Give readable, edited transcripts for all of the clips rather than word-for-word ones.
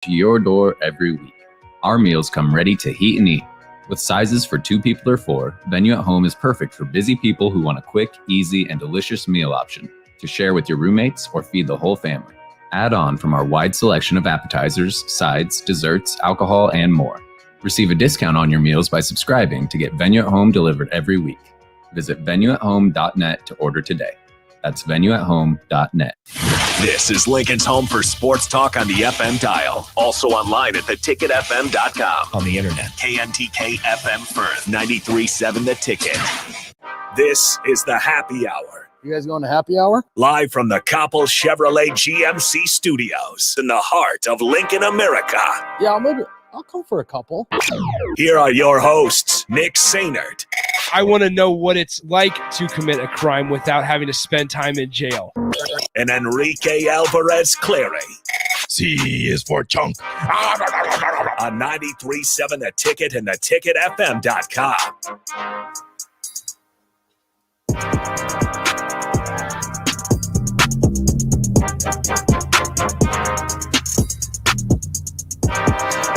to your door every week. Our meals come ready to heat and eat. With sizes for 2 people or 4, Venue at Home is perfect for busy people who want a quick, easy, and delicious meal option to share with your roommates or feed the whole family. Add on from our wide selection of appetizers, sides, desserts, alcohol, and more. Receive a discount on your meals by subscribing to get Venue at Home delivered every week. Visit venueathome.net to order today. That's venueathome.net. This is Lincoln's home for sports talk on the FM dial. Also online at theticketfm.com. On the internet. KNTK FM Firth, 93.7 The Ticket. This is the Happy Hour. You guys going to happy hour? Live from the Koppel Chevrolet GMC studios in the heart of Lincoln, America. Yeah, I'll come for a couple. Here are your hosts, Nick Sainert. I want to know what it's like to commit a crime without having to spend time in jail. And Enrique Alvarez Clary. C is for chunk. On 93.7 The Ticket and theticketfm.com.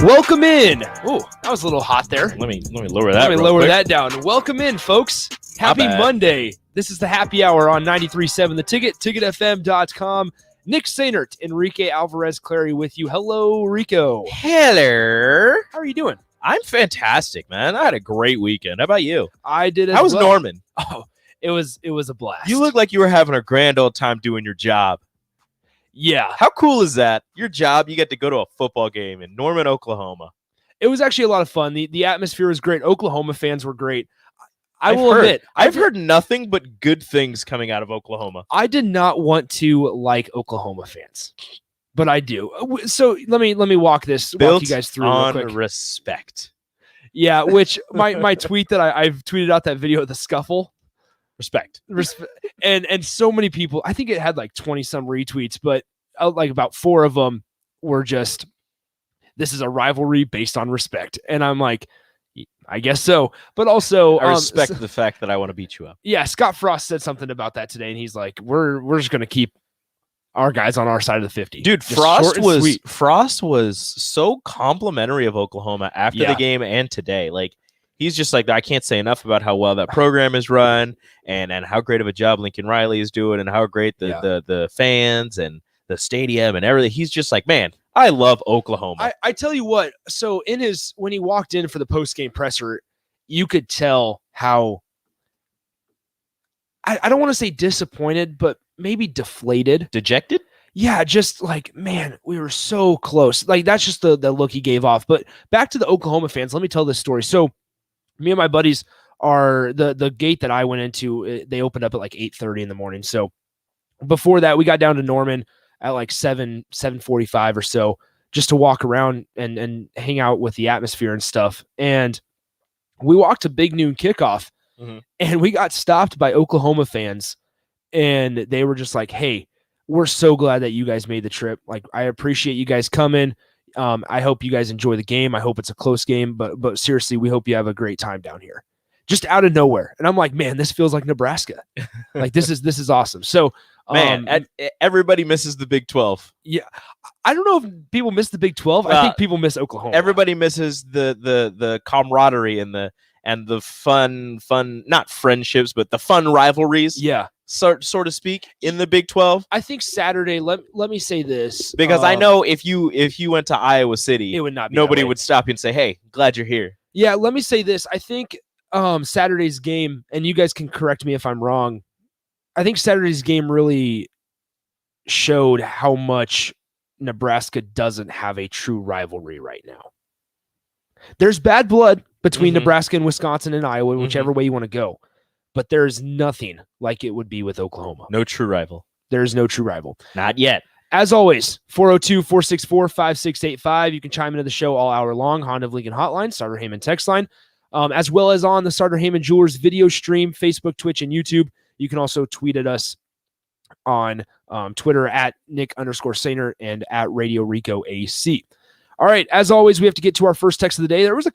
Welcome in. Oh, that was a little hot there. Let me lower that. Let me lower that down. Welcome in, folks. Happy Monday. This is the Happy Hour on 93.7 The Ticket, ticketfm.com. Nick Sainert, Enrique Alvarez Clary with you. Hello, Rico. Hello. How are you doing? I'm fantastic, man. I had a great weekend. How about you? I did as How was well. Norman? Oh, it was a blast. You look like you were having a grand old time doing your job. Yeah. How cool is that? Your job, you get to go to a football game in Norman, Oklahoma. It was actually a lot of fun. The atmosphere was great. Oklahoma fans were great. I've heard nothing but good things coming out of Oklahoma. I did not want to like Oklahoma fans, but I do. So let me walk you guys through real quick. On respect. Yeah, which my tweet that I've tweeted out that video of the scuffle. Respect. And so many people, I think it had like 20 some retweets, but like about 4 of them were just, this is a rivalry based on respect. And I'm like, I guess so. But also, I respect the fact that I want to beat you up. Yeah, Scott Frost said something about that today, and he's like, we're just going to keep our guys on our side of the 50. Dude, just Frost was so complimentary of Oklahoma after the game and today. Like, he's just like, I can't say enough about how well that program is run and how great of a job Lincoln Riley is doing and how great the fans and the stadium and everything. He's just like, man, I love Oklahoma. I tell you what, so when he walked in for the post-game presser, you could tell how, I don't want to say disappointed, but maybe deflated. Dejected? Yeah, just like, man, we were so close. Like, that's just the look he gave off. But back to the Oklahoma fans, let me tell this story. So me and my buddies are the gate that I went into, they opened up at like 8:30 in the morning. So before that, we got down to Norman at like 7:45 or so, just to walk around and hang out with the atmosphere and stuff. And we walked to Big Noon kickoff, and we got stopped by Oklahoma fans, and they were just like, hey, we're so glad that you guys made the trip. Like, I appreciate you guys coming. I hope you guys enjoy the game. I hope it's a close game, but seriously, we hope you have a great time down here. Just out of nowhere. And I'm like, man, this feels like Nebraska. Like, this is awesome. So, man, everybody misses the Big 12. Yeah. I don't know if people miss the Big 12. I think people miss Oklahoma. Everybody misses the camaraderie and the fun, not friendships, but the fun rivalries. Yeah. So to speak, in the Big 12. I think Saturday, let me say this. Because I know if you went to Iowa City, it would not be nobody would stop you and say, hey, glad you're here. Yeah, let me say this. I think Saturday's game, and you guys can correct me if I'm wrong, I think Saturday's game really showed how much Nebraska doesn't have a true rivalry right now. There's bad blood between Nebraska and Wisconsin and Iowa, whichever way you want to go. But there's nothing like it would be with Oklahoma. No true rival. There's no true rival. Not yet. As always, 402-464-5685. You can chime into the show all hour long. Honda of Lincoln Hotline, Starter Heyman text line, as well as on the Starter Heyman Jewelers video stream, Facebook, Twitch, and YouTube. You can also tweet at us on Twitter at Nick_Sainer and at Radio Rico AC. All right, as always, we have to get to our first text of the day. There was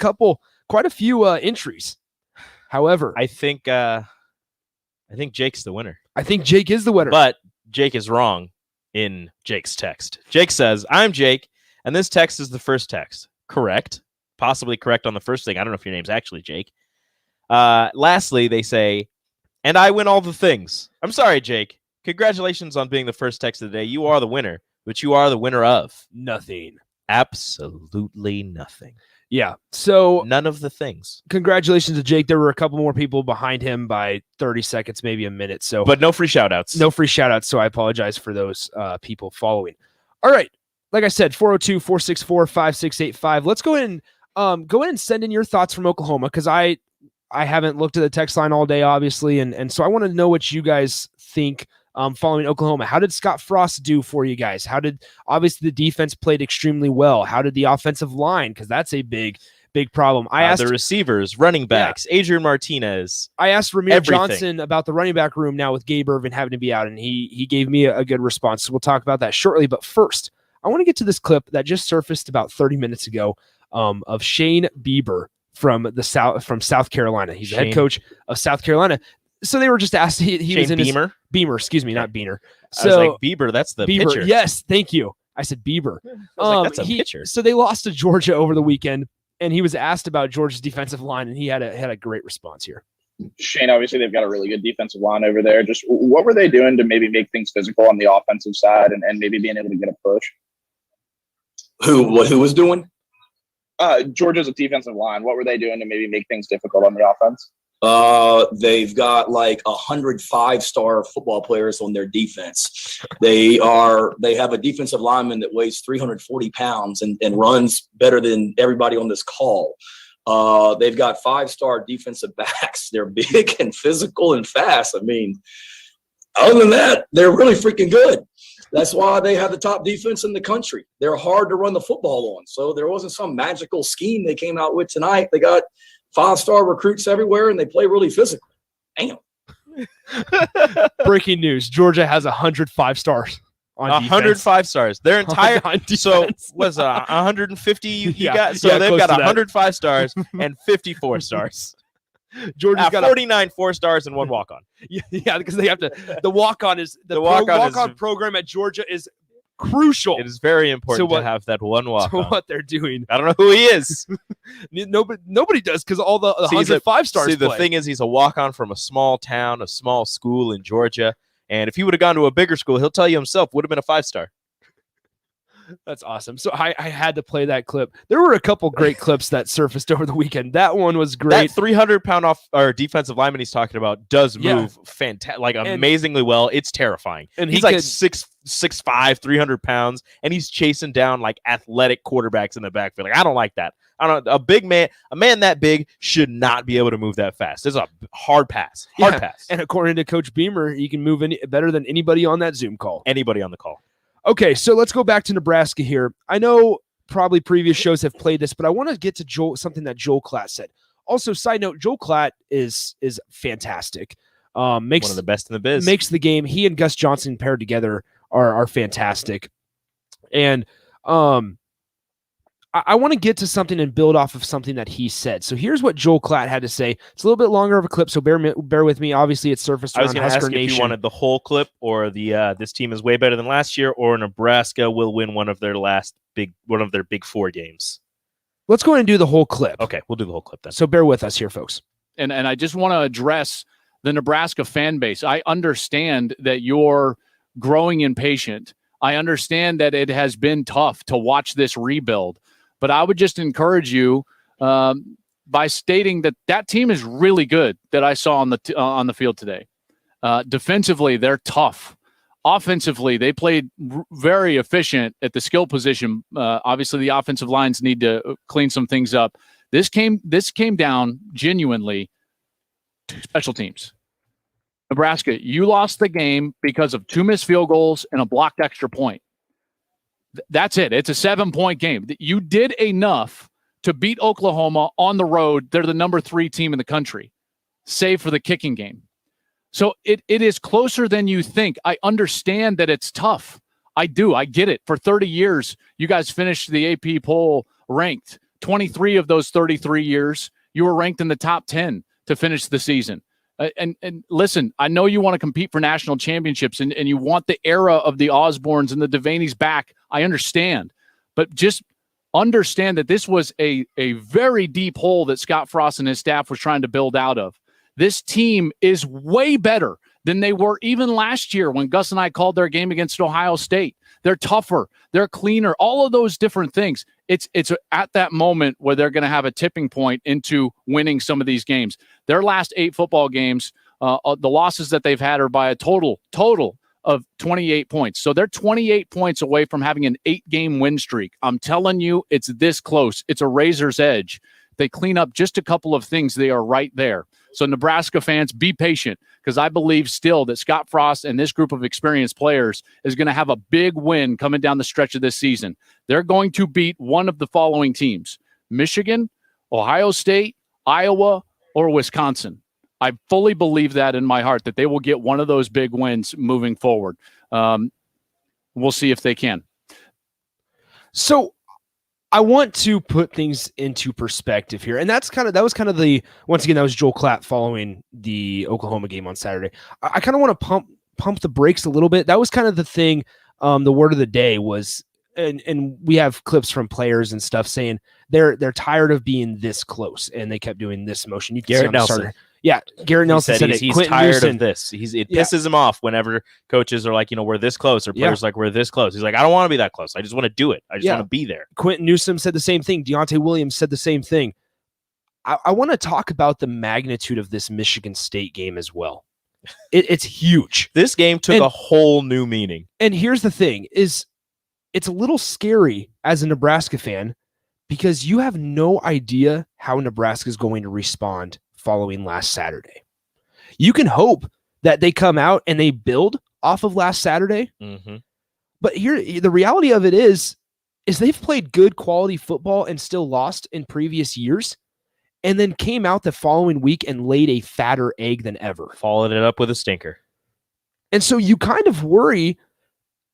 quite a few entries. However, I think Jake's the winner. I think Jake is the winner. But Jake is wrong in Jake's text. Jake says, I'm Jake, And this text is the first text. Correct. Possibly correct on the first thing. I don't know if your name's actually Jake. Lastly, they say, and I win all the things. I'm sorry, Jake. Congratulations on being the first text of the day. You are the winner, but you are the winner of Nothing. absolutely nothing. Yeah. So None of the things. congratulations to Jake. There were a couple more people behind him by 30 seconds, maybe a minute. So, But no free shout outs. no free shout outs. So I apologize for those people following. All right. Like I said, 402-464-5685. Let's go ahead and send in your thoughts from Oklahoma, because I haven't looked at the text line all day, obviously. And so I want to know what you guys think following Oklahoma. How did Scott Frost do for you guys? Obviously the defense played extremely well. How did the offensive line? Because that's a big problem. I asked the receivers, running backs, Adrian Martinez. I asked Ramir everything. Johnson about the running back room now with Gabe Irvin having to be out, and he gave me a good response. So we'll talk about that shortly. But first, I want to get to this clip that just surfaced about 30 minutes ago of Shane Bieber from South Carolina. He's the head coach of South Carolina. So they were just asked. He was in Beamer. Beamer, excuse me, not Beaner. So, I was like, Bieber, that's the Bieber, pitcher. yes, thank you. I said Bieber. I was like, that's a pitcher. So they lost to Georgia over the weekend, and he was asked about Georgia's defensive line, and he had a great response here. Shane, obviously they've got a really good defensive line over there. Just what were they doing to maybe make things physical on the offensive side and maybe being able to get a push? Who was doing? Georgia's defensive line. What were they doing to maybe make things difficult on the offense? They've got like 105-star football players on their defense. They have a defensive lineman that weighs 340 pounds and runs better than everybody on this call. They've got 5-star defensive backs. They're big and physical and fast. I mean, other than that, they're really freaking good. That's why they have the top defense in the country. They're hard to run the football on. So there wasn't some magical scheme they came out with tonight. They got 5-star recruits everywhere, and they play really physical. Damn. Breaking news: Georgia has 105 stars on 105 stars. Their entire on defense. So was 150 you Yeah, got? So yeah, they've close got to that. 105 stars and 54 stars. Georgia's got 49 4-stars and 1 walk-on. Yeah, because they have to. The walk-on is The walk-on program at Georgia is crucial It is very important So what- to have that one to walk-on. what they're doing. I don't know who he is. Nobody does, because all the See, 105 stars. See, the play. thing is, he's a walk-on from a small town, a small school in Georgia. And if he would have gone to a bigger school, he'll tell you himself, would have been a 5-star. That's awesome. So I had to play that clip. There were a couple great clips that surfaced over the weekend. That one was great. That 300-pound defensive lineman he's talking about does Yeah. move amazingly well. It's terrifying. And he's he like could- 6'5", 300 pounds, and he's chasing down like athletic quarterbacks in the backfield. Like, I don't like that. A man that big should not be able to move that fast. It's a hard pass. Hard pass. And according to Coach Beamer, he can move better than anybody on that Zoom call. Anybody on the call. Okay, so let's go back to Nebraska here. I know probably previous shows have played this, but I want to get to something that Joel Klatt said. Also, side note, Joel Klatt is fantastic. One of the best in the biz. Makes the game. He and Gus Johnson paired together are fantastic. And I want to get to something and build off of something that he said. So here's what Joel Klatt had to say. It's a little bit longer of a clip, so bear with me. Obviously, it's surfaced I was around going to Husker ask if Nation. you wanted the whole clip or the this team is way better than last year, or Nebraska will win one of their big 4 games. Let's go ahead and do the whole clip. Okay, we'll do the whole clip then. So bear with us here, folks. And I just want to address the Nebraska fan base. I understand that you're growing impatient. I understand that it has been tough to watch this rebuild. But I would just encourage you by stating that team is really good that I saw on the field today. Defensively, they're tough. Offensively, they played very efficient at the skill position. Obviously, the offensive lines need to clean some things up. This came down genuinely to special teams. Nebraska, you lost the game because of 2 missed field goals and a blocked extra point. That's it. It's a 7-point game. You did enough to beat Oklahoma on the road. They're the number 3 team in the country, save for the kicking game. So it is closer than you think. I understand that it's tough. I do. I get it. For 30 years, you guys finished the AP poll ranked. 23 of those 33 years, you were ranked in the top 10 to finish the season. And listen, I know you want to compete for national championships and you want the era of the Osbornes and the Devaney's back. I understand. but just understand that this was a very deep hole that Scott Frost and his staff was trying to build out of. This team is way better than they were even last year when Gus and I called their game against Ohio State. They're tougher. They're cleaner. All of those different things. It's at that moment where they're going to have a tipping point into winning some of these games. Their last 8 football games, the losses that they've had are by a total of 28 points. So they're 28 points away from having an 8-game win streak. I'm telling you, it's this close. It's a razor's edge. They clean up just a couple of things. They are right there. So Nebraska fans, be patient, because I believe still that Scott Frost and this group of experienced players is going to have a big win coming down the stretch of this season. They're going to beat one of the following teams: Michigan, Ohio State, Iowa, or Wisconsin. I fully believe that in my heart, that they will get one of those big wins moving forward. We'll see if they can. So I want to put things into perspective here. And that was kind of the, once again, that was Joel Klatt following the Oklahoma game on Saturday. I kind of want to pump the brakes a little bit. That was kind of the thing. The word of the day was, and we have clips from players and stuff saying they're tired of being this close, and they kept doing this motion. You can Garrett see on the Nelson. starter. Yeah, Garrett Nelson said he's Quentin tired Newsom, of this. It pisses him off whenever coaches are like, we're this close, or players like, we're this close. He's like, I don't want to be that close. I just want to do it. I just want to be there. Quentin Newsom said the same thing. Deontay Williams said the same thing. I want to talk about the magnitude of this Michigan State game as well. It's huge. This game took a whole new meaning. And here's the thing: is it's a little scary as a Nebraska fan, because you have no idea how Nebraska is going to respond following last Saturday. You can hope that they come out and they build off of last Saturday. Mm-hmm. But here, the reality of it is they've played good quality football and still lost in previous years, and then came out the following week and laid a fatter egg than ever. Followed it up with a stinker. And so you kind of worry.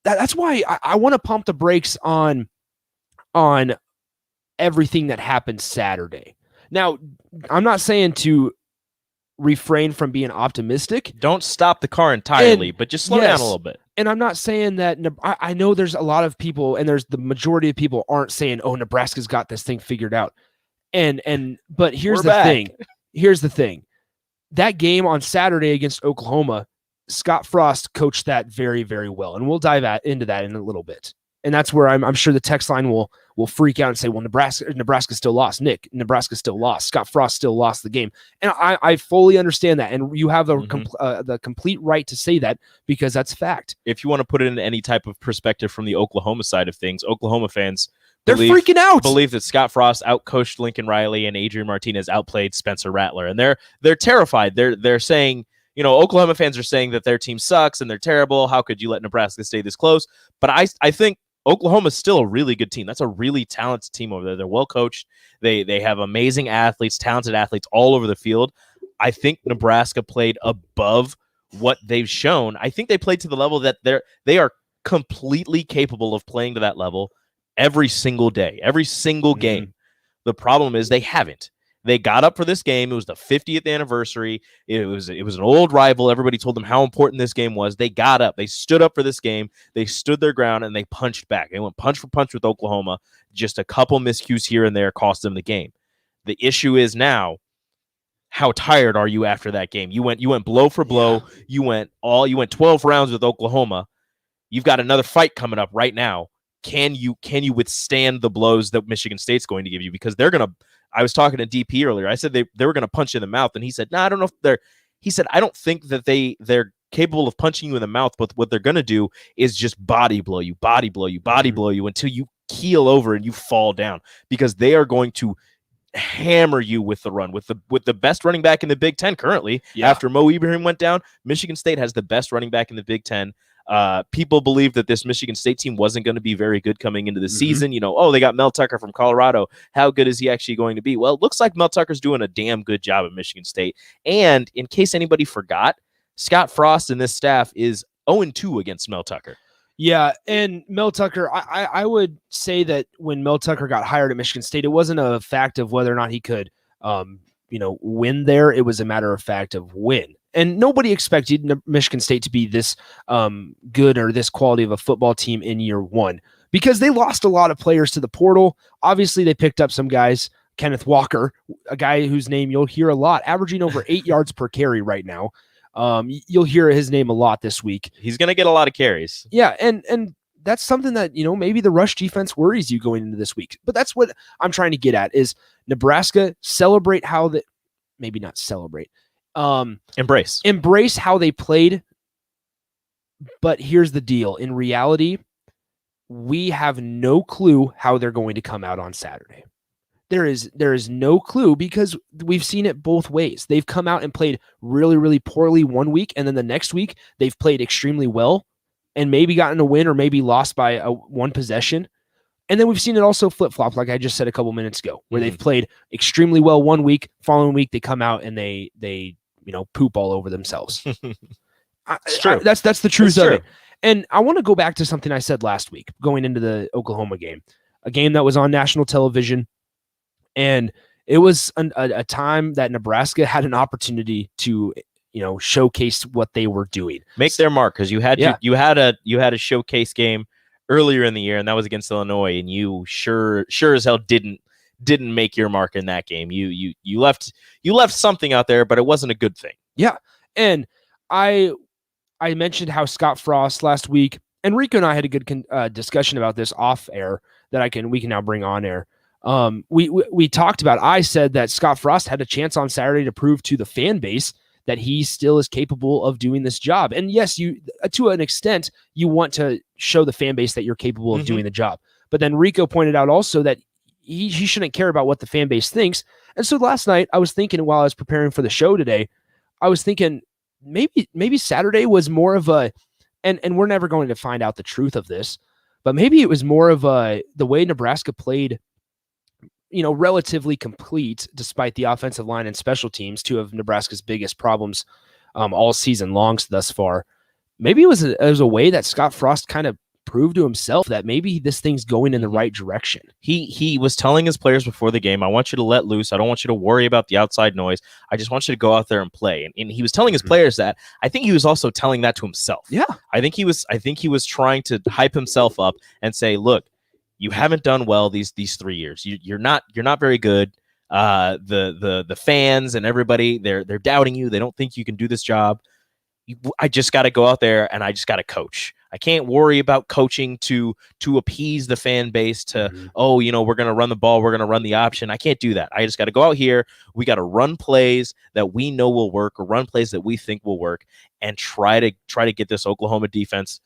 That's why I want to pump the brakes on everything that happened Saturday. Now, I'm not saying to refrain from being optimistic. Don't stop the car entirely, but just slow down a little bit. And I'm not saying that I know there's a lot of people, and there's the majority of people aren't saying, "Oh, Nebraska's got this thing figured out." But here's the thing. Here's the thing. That game on Saturday against Oklahoma, Scott Frost coached that very, very well, and we'll dive into that in a little bit. And that's where I'm sure the text line will freak out and say, well, Nebraska still lost. Nick, Nebraska still lost. Scott Frost still lost the game. And I fully understand that. And you have the complete right to say that, because that's fact. If you want to put it in any type of perspective from the Oklahoma side of things, Oklahoma fans they're freaking out. Believe that Scott Frost outcoached Lincoln Riley and Adrian Martinez outplayed Spencer Rattler. And they're terrified. They're saying, Oklahoma fans are saying that their team sucks and they're terrible. How could you let Nebraska stay this close? But I think Oklahoma's still a really good team. That's a really talented team over there. They're well coached. They have amazing athletes, talented athletes all over the field. I think Nebraska played above what they've shown. I think they played to the level that they are completely capable of playing to that level every single day, every single game. The problem is they haven't. They got up for this game. It was the 50th anniversary. It was an old rival. Everybody told them how important this game was. They got up. They stood up for this game. They stood their ground, and they punched back. They went punch for punch with Oklahoma. Just a couple miscues here and there cost them the game. The issue is now, how tired are you after that game? You went blow for blow. You went 12 rounds with Oklahoma. You've got another fight coming up right now. Can you withstand the blows that Michigan State's going to give you? Because they're going to. I was talking to DP earlier. I said they were going to punch you in the mouth, and he said, "No, I don't know if they're." He said, "I don't think that they're capable of punching you in the mouth, but what they're going to do is just body blow you until you keel over and you fall down, because they are going to hammer you with the run with the best running back in the Big Ten currently. After Mo Ibrahim went down, Michigan State has the best running back in the Big Ten. People believe that this Michigan State team wasn't going to be very good coming into the season. They got Mel Tucker from Colorado. How good is he actually going to be? Well, it looks like Mel Tucker's doing a damn good job at Michigan State. And in case anybody forgot, Scott Frost and this staff is 0-2 against Mel Tucker. Yeah, and Mel Tucker, I would say that when Mel Tucker got hired at Michigan State, it wasn't a fact of whether or not he could, win there. It was a matter of fact of win. And nobody expected Michigan State to be this good or this quality of a football team in year one. because they lost a lot of players to the portal. Obviously, they picked up some guys. Kenneth Walker, a guy whose name you'll hear a lot, averaging over 8 yards per carry right now. You'll hear his name a lot this week. He's going to get a lot of carries. Yeah, and that's something that, maybe the rush defense worries you going into this week. But that's what I'm trying to get at is Nebraska celebrate how the maybe not celebrate. Embrace how they played. But here's the deal. In reality, we have no clue how they're going to come out on Saturday. There is no clue because we've seen it both ways. They've come out and played really, really poorly one week, and then the next week they've played extremely well and maybe gotten a win or maybe lost by one possession. And then we've seen it also flip-flop, like I just said a couple minutes ago, where they've played extremely well one week, following week they come out and they poop all over themselves. It's true. That's the truth of it. And I want to go back to something I said last week going into the Oklahoma game, a game that was on national television. And it was a time that Nebraska had an opportunity to, showcase what they were doing, make their mark, because you had a showcase game earlier in the year, and that was against Illinois, and you sure as hell didn't make your mark in that game. You left something out there, but it wasn't a good thing. Yeah, and I mentioned how Scott Frost last week, and Rico and I had a good discussion about this off air that we can now bring on air. We talked about, I said that Scott Frost had a chance on Saturday to prove to the fan base that he still is capable of doing this job. And yes, you, to an extent, you want to show the fan base that you're capable of doing the job. But then Rico pointed out also that he shouldn't care about what the fan base thinks. And so last night I was thinking, while I was preparing for the show today, I was thinking maybe Saturday was more of a, and we're never going to find out the truth of this, but maybe it was more of the way Nebraska played, relatively complete, despite the offensive line and special teams, two of Nebraska's biggest problems all season long thus far. Maybe it was a way that Scott Frost kind of proved to himself that maybe this thing's going in the right direction. He was telling his players before the game, I want you to let loose. I don't want you to worry about the outside noise. I just want you to go out there and play. And he was telling his players that. I think he was also telling that to himself. Yeah. I think he was trying to hype himself up and say, look, you haven't done well these 3 years. You're not very good. The fans and everybody, they're doubting you. They don't think you can do this job. I just got to go out there and I just got to coach. I can't worry about coaching to appease the fan base to, we're going to run the ball. We're going to run the option. I can't do that. I just got to go out here. We got to run plays that we know will work, or run plays that we think will work, and try to get this Oklahoma defense,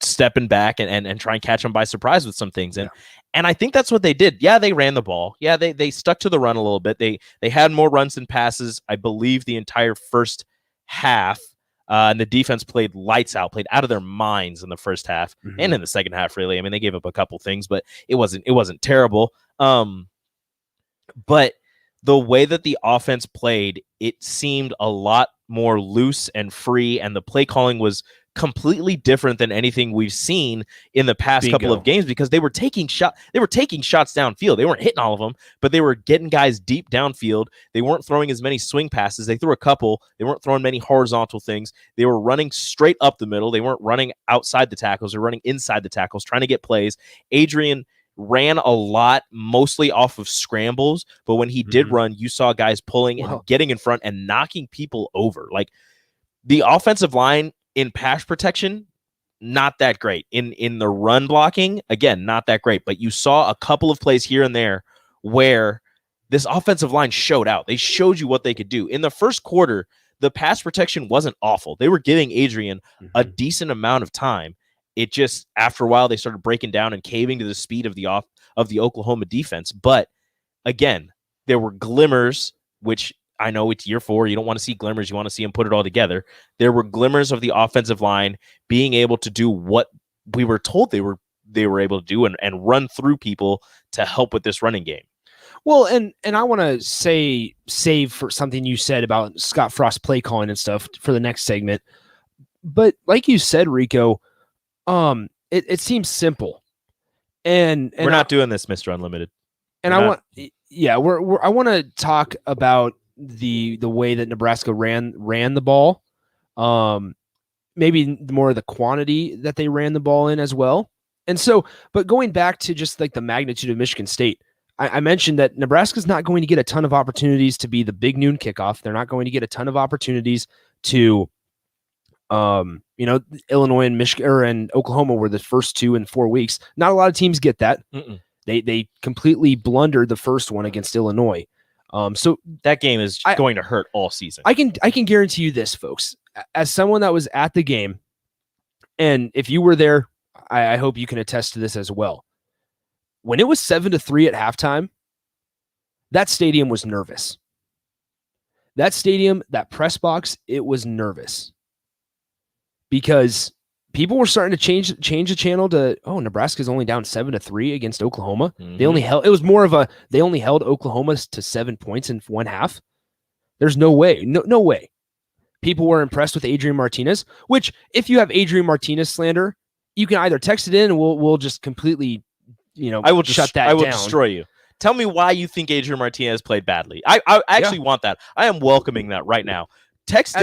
stepping back and try and catch them by surprise with some things. And I think that's what they did. Yeah, they ran the ball. Yeah, they stuck to the run a little bit. They had more runs than passes, I believe, the entire first half. And the defense played lights out, played out of their minds in the first half and in the second half, really. I mean, they gave up a couple things, but it wasn't terrible. But the way that the offense played, it seemed a lot more loose and free, and the play calling was completely different than anything we've seen in the past couple of games, because they were taking shots downfield. They weren't hitting all of them, but they were getting guys deep downfield. They weren't throwing as many swing passes. They threw a couple. They weren't throwing many horizontal things. They were running straight up the middle. They weren't running outside the tackles. They were running inside the tackles, trying to get plays. Adrian ran a lot, mostly off of scrambles, but when he did run, you saw guys pulling and getting in front and knocking people over. Like, the offensive line in pass protection, not that great. In the run blocking, again, not that great. But you saw a couple of plays here and there where this offensive line showed out. They showed you what they could do. In the first quarter, the pass protection wasn't awful. They were giving Adrian a decent amount of time. It just, after a while, they started breaking down and caving to the speed of the Oklahoma defense. But again, there were glimmers, which I know it's year 4. You don't want to see glimmers. You want to see them put it all together. There were glimmers of the offensive line being able to do what we were told they were able to do and run through people to help with this running game. Well, and I want to save for something you said about Scott Frost play calling and stuff for the next segment. But like you said, Rico, it seems simple. And we're not doing this, Mr. Unlimited. And I want to talk about the way that Nebraska ran the ball, maybe more of the quantity that they ran the ball in as well. And so, but going back to just like the magnitude of Michigan State, I mentioned that Nebraska's not going to get a ton of opportunities to be the big noon kickoff. They're not going to get a ton of opportunities to, Illinois and Michigan and Oklahoma were the first 2 in 4 weeks. Not a lot of teams get that. They completely blundered the first one against Illinois. So that game is going to hurt all season. I can guarantee you this, folks. As someone that was at the game, and if you were there, I hope you can attest to this as well. When it was 7-3 at halftime, that stadium was nervous. That stadium, that press box, it was nervous because people were starting to change the channel to, Nebraska's only down 7-3 against Oklahoma. Mm-hmm. They only held Oklahoma to 7 points in one half. There's no way. No way. People were impressed with Adrian Martinez, which if you have Adrian Martinez slander, you can either text it in and we'll just completely, I will shut that down. I will destroy you. Tell me why you think Adrian Martinez played badly. I actually want that. I am welcoming that right now. Text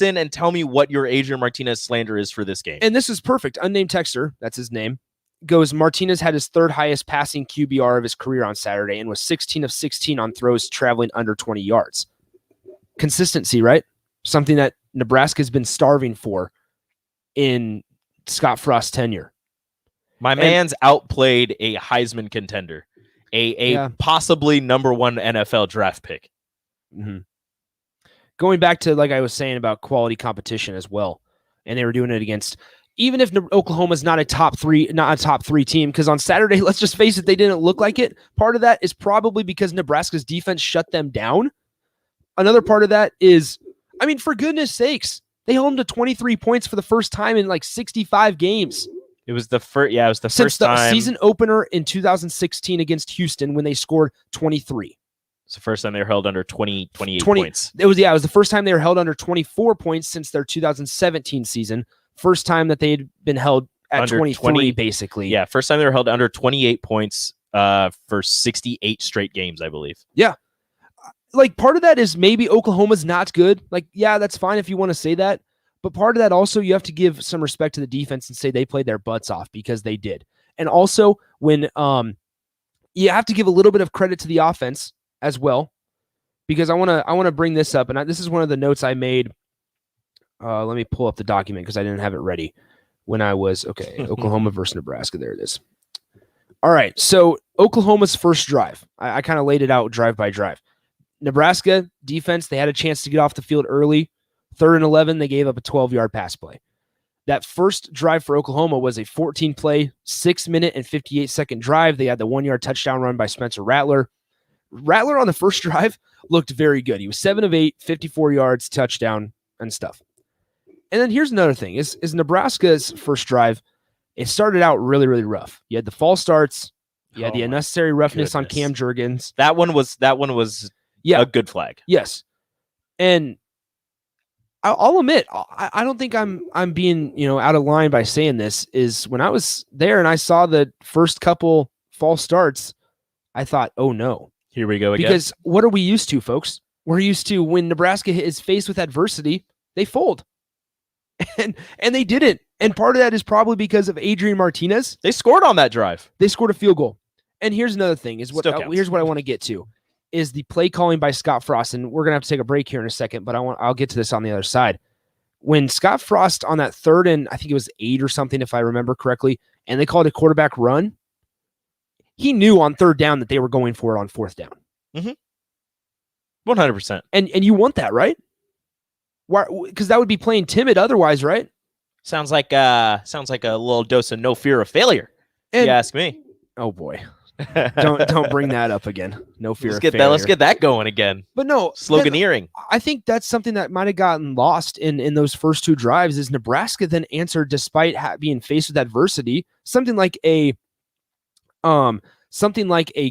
in and tell me what your Adrian Martinez slander is for this game. And this is perfect. Unnamed texter, that's his name, goes, Martinez had his 3rd highest passing QBR of his career on Saturday and was 16 of 16 on throws traveling under 20 yards. Consistency, right? Something that Nebraska's been starving for in Scott Frost's tenure. My man's outplayed a Heisman contender, a possibly number 1 NFL draft pick. Mm-hmm. Going back to, like I was saying, about quality competition as well, and they were doing it against, even if Oklahoma's not a top three team, because on Saturday, let's just face it, they didn't look like it. Part of that is probably because Nebraska's defense shut them down. Another part of that is, for goodness sakes, they held them to 23 points for the first time in like 65 games. It was the first. Yeah, it was the Since first time. The season opener in 2016 against Houston when they scored 23. It's the first time they were held under 28 points. It was the first time they were held under 24 points since their 2017 season. First time that they had been held at under 23, basically. Yeah, first time they were held under 28 points for 68 straight games, I believe. Yeah. Like, part of that is maybe Oklahoma's not good. Like, yeah, that's fine if you want to say that. But part of that also, you have to give some respect to the defense and say they played their butts off, because they did. And also, when you have to give a little bit of credit to the offense as well, because I want to bring this up, and this is one of the notes I made. Let me pull up the document because I didn't have it ready when I was Oklahoma versus Nebraska. There it is. All right, so Oklahoma's first drive, I kind of laid it out drive by drive. Nebraska defense, they had a chance to get off the field early. 3rd and 11, they gave up a 12-yard pass play. That first drive for Oklahoma was a 14-play, 6-minute and 58-second drive. They had the 1-yard touchdown run by Spencer Rattler. Rattler on the first drive looked very good. He was 7 of 8, 54 yards, touchdown, and stuff. And then here's another thing: is Nebraska's first drive, it started out really, really rough. You had the false starts, you had the unnecessary roughness on Cam Jurgens. That one was a good flag. Yes. And I'll admit, I don't think I'm being out of line by saying this. Is when I was there and I saw the first couple false starts, I thought, oh no, here we go again. Because what are we used to, folks? We're used to when Nebraska is faced with adversity, they fold, and they didn't. And part of that is probably because of Adrian Martinez. They scored on that drive. They scored a field goal. And here's another thing: here's what I want to get to. Is the play calling by Scott Frost, and we're gonna have to take a break here in a second, but I'll get to this on the other side. When Scott Frost on that 3rd and I think it was 8 or something, if I remember correctly, and they called a quarterback run, he knew on 3rd down that they were going for it on 4th down. 100%. And you want that, right? Why? Because that would be playing timid otherwise, right? Sounds like a little dose of no fear of failure. If you ask me. Oh boy. don't bring that up again. No fear of failure. Let's get that going again. But no, sloganeering. I think that's something that might have gotten lost in those first 2 drives. Is Nebraska then answered despite being faced with adversity, something like a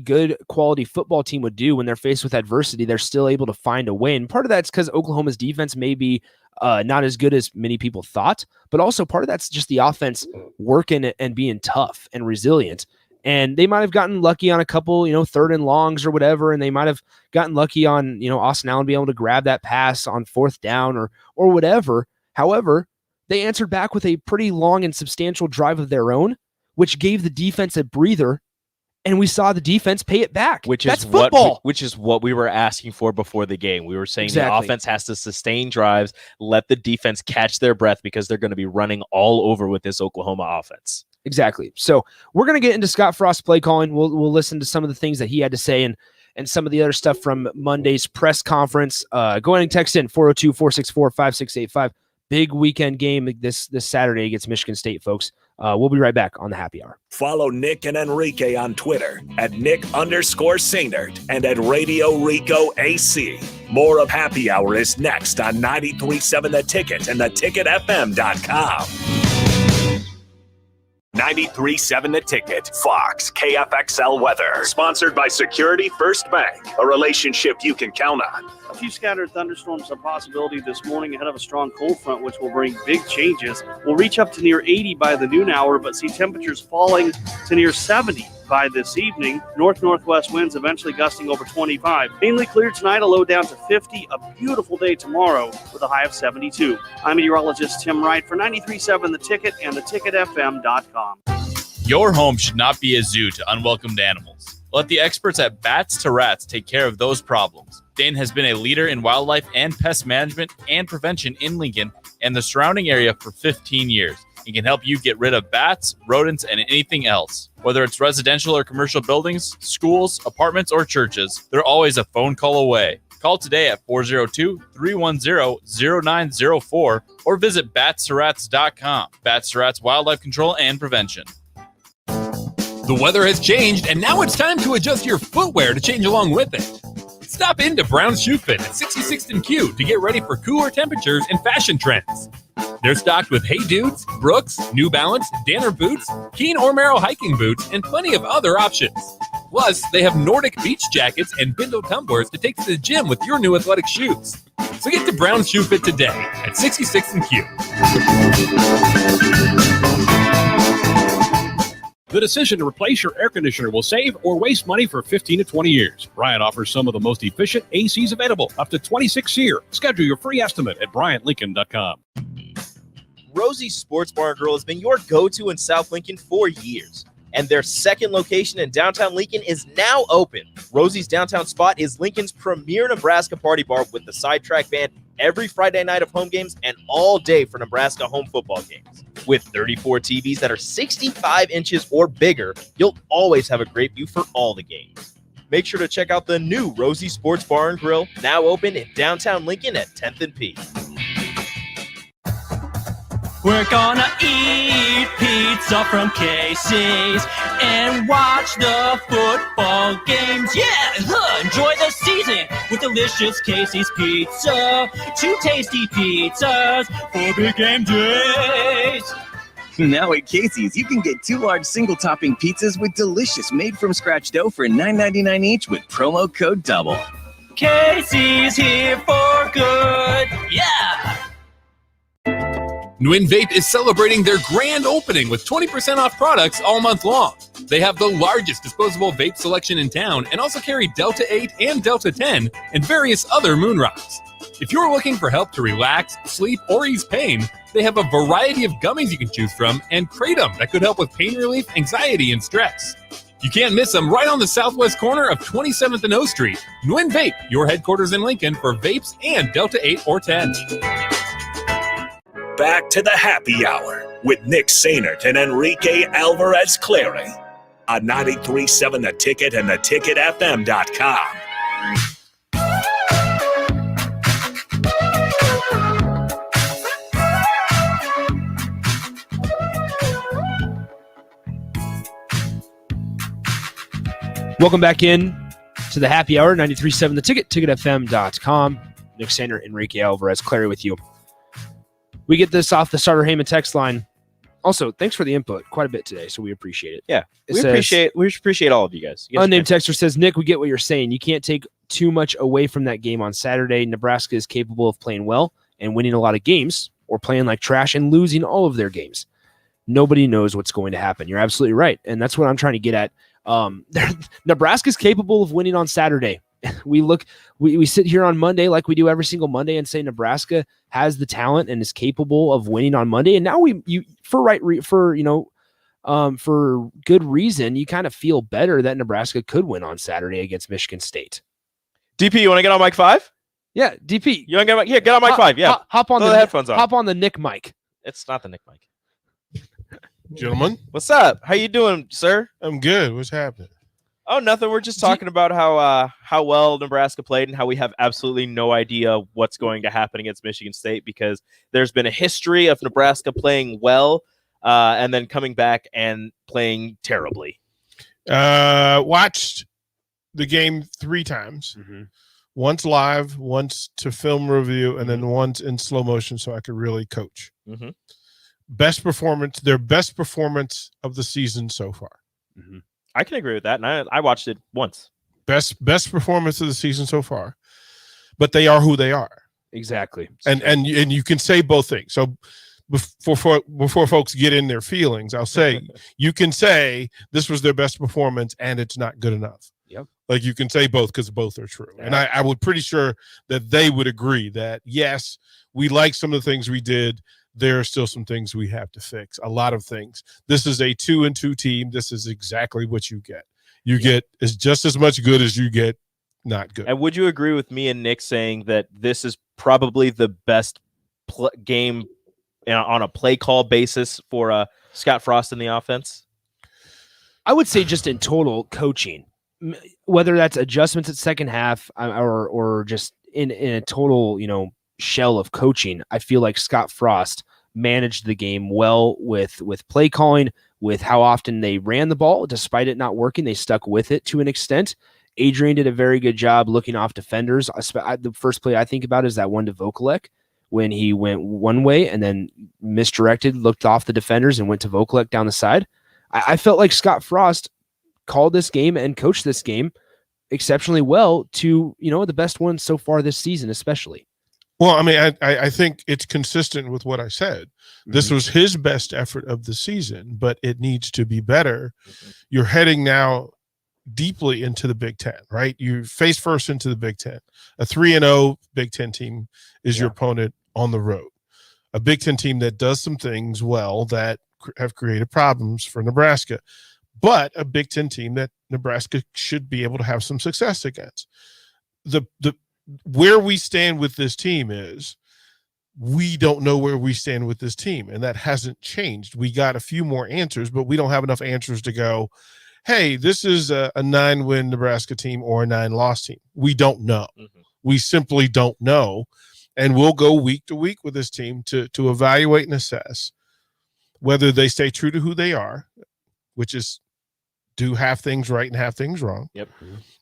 good quality football team would do when they're faced with adversity. They're still able to find a way, and part of that's because Oklahoma's defense may be not as good as many people thought, but also part of that's just the offense working and being tough and resilient. And they might have gotten lucky on a couple, 3rd and longs or whatever, and they might have gotten lucky on, Austin Allen being able to grab that pass on 4th down or whatever. However, they answered back with a pretty long and substantial drive of their own, which gave the defense a breather, and we saw the defense pay it back. That's football. Which is what we were asking for before the game. We were saying Exactly. The offense has to sustain drives, let the defense catch their breath because they're going to be running all over with this Oklahoma offense. Exactly. So we're going to get into Scott Frost's play calling. We'll listen to some of the things that he had to say and some of the other stuff from Monday's press conference. Go ahead and text in 402-464-5685. Big weekend game this Saturday against Michigan State, folks. We'll be right back on the Happy Hour. Follow Nick and Enrique on Twitter at Nick_Sainert and at Radio Rico AC. More of Happy Hour is next on 93.7 The Ticket and theticketfm.com. 93.7 The Ticket, Fox, KFXL weather. Sponsored by Security First Bank, a relationship you can count on. A few scattered thunderstorms a possibility this morning ahead of a strong cold front, which will bring big changes. We'll reach up to near 80 by the noon hour, but see temperatures falling to near 70 by this evening. North-northwest winds eventually gusting over 25. Mainly clear tonight, a low down to 50. A beautiful day tomorrow with a high of 72. I'm meteorologist Tim Wright for 93.7 The Ticket and theticketfm.com. Your home should not be a zoo to unwelcomed animals. Let the experts at Bats to Rats take care of those problems. Dane has been a leader in wildlife and pest management and prevention in Lincoln and the surrounding area for 15 years. He can help you get rid of bats, rodents, and anything else. Whether it's residential or commercial buildings, schools, apartments, or churches, they're always a phone call away. Call today at 402-310-0904 or visit batsterats.com. Bats to Rats Wildlife Control and Prevention. The weather has changed, and now it's time to adjust your footwear to change along with it. Stop into Brown's Shoe Fit at 66th and Q to get ready for cooler temperatures and fashion trends. They're stocked with Hey Dudes, Brooks, New Balance, Danner boots, Keen or Merrill hiking boots, and plenty of other options. Plus, they have Nordic beach jackets and Bindle tumblers to take to the gym with your new athletic shoes. So get to Brown's Shoe Fit today at 66th and Q. The decision to replace your air conditioner will save or waste money for 15 to 20 years. Bryant offers some of the most efficient ACs available, up to 26 year. Schedule your free estimate at BryantLincoln.com. Rosie's Sports Bar and Grill has been your go-to in South Lincoln for years, and their second location in downtown Lincoln is now open. Rosie's downtown spot is Lincoln's premier Nebraska party bar with the sidetrack band every Friday night of home games and all day for Nebraska home football games. With 34 TVs that are 65 inches or bigger, you'll always have a great view for all the games. Make sure to check out the new Rosie Sports Bar and Grill, now open in downtown Lincoln at 10th and P. We're gonna eat pizza from Casey's and watch the football games. Yeah, enjoy the season with delicious Casey's pizza. 2 tasty pizzas for big game days. Now at Casey's, you can get 2 large single-topping pizzas with delicious made-from-scratch dough for $9.99 each with promo code DOUBLE. Casey's here for good. Yeah. Nguyen Vape is celebrating their grand opening with 20% off products all month long. They have the largest disposable vape selection in town and also carry Delta 8 and Delta 10 and various other moon rocks. If you're looking for help to relax, sleep, or ease pain, they have a variety of gummies you can choose from and Kratom that could help with pain relief, anxiety, and stress. You can't miss them right on the southwest corner of 27th and O Street. Nguyen Vape, your headquarters in Lincoln for vapes and Delta 8 or 10. Back to the Happy Hour with Nick Sainert and Enrique Alvarez Clary on 93.7 The Ticket and theticketfm.com. Welcome back in to the Happy Hour, 93.7 The Ticket, ticketfm.com. Nick Sainert, Enrique Alvarez Clary with you. We get this off the Starter Heyman text line. Also, thanks for the input quite a bit today, so we appreciate it. Yeah, we appreciate all of you guys. Unnamed texter says, Nick, we get what you're saying. You can't take too much away from that game on Saturday. Nebraska is capable of playing well and winning a lot of games, or playing like trash and losing all of their games. Nobody knows what's going to happen. You're absolutely right, and that's what I'm trying to get at. Nebraska's capable of winning on Saturday. We sit here on Monday like we do every single Monday and say Nebraska has the talent and is capable of winning on Monday. And now for good reason, you kind of feel better that Nebraska could win on Saturday against Michigan State. DP, you want to get on mic 5? Yeah, DP. You want to get on mic 5? Yeah. Hop on the headphones on. Hop on the Nick mic. It's not the Nick mic. Gentlemen, what's up? How you doing, sir? I'm good. What's happening? Oh, nothing. We're just talking about how well Nebraska played and how we have absolutely no idea what's going to happen against Michigan State because there's been a history of Nebraska playing well and then coming back and playing terribly. Watched the game 3 times. Mm-hmm. Once live, once to film review, and then once in slow motion so I could really coach. Mm-hmm. Their best performance of the season so far. Mm-hmm. I can agree with that, and I watched it once. Best performance of the season so far, but they are who they are. Exactly, and you can say both things. So before folks get in their feelings, I'll say you can say this was their best performance, and it's not good enough. Yep, like you can say both because both are true, yeah. and I would pretty sure that they would agree that yes, we like some of the things we did. There are still some things we have to fix. A lot of things. This is a 2-2 team. This is exactly what you get. You get is just as much good as you get not good. And would you agree with me and Nick saying that this is probably the best game on a play call basis for Scott Frost in the offense? I would say just in total coaching, whether that's adjustments at second half or just in a total, shell of coaching. I feel like Scott Frost managed the game well with play calling, with how often they ran the ball. Despite it not working, they stuck with it to an extent. Adrian did a very good job looking off defenders. The first play I think about is that one to Vokalek when he went one way and then misdirected, looked off the defenders and went to Vokalek down the side. I felt like Scott Frost called this game and coached this game exceptionally well to, the best one so far this season, especially. Well, I mean, I think it's consistent with what I said. Mm-hmm. This was his best effort of the season, but it needs to be better. Mm-hmm. You're heading now deeply into the Big Ten, right? You face first into the Big Ten. A 3-0 Big Ten team is your opponent on the road. A Big Ten team that does some things well that have created problems for Nebraska, but a Big Ten team that Nebraska should be able to have some success against. Where we stand with this team is we don't know where we stand with this team, and that hasn't changed. We got a few more answers, but we don't have enough answers to go, hey, this is a 9-win Nebraska team or a 9-loss team. We don't know. Mm-hmm. We simply don't know, and we'll go week to week with this team to evaluate and assess whether they stay true to who they are, which is do half things right and half things wrong,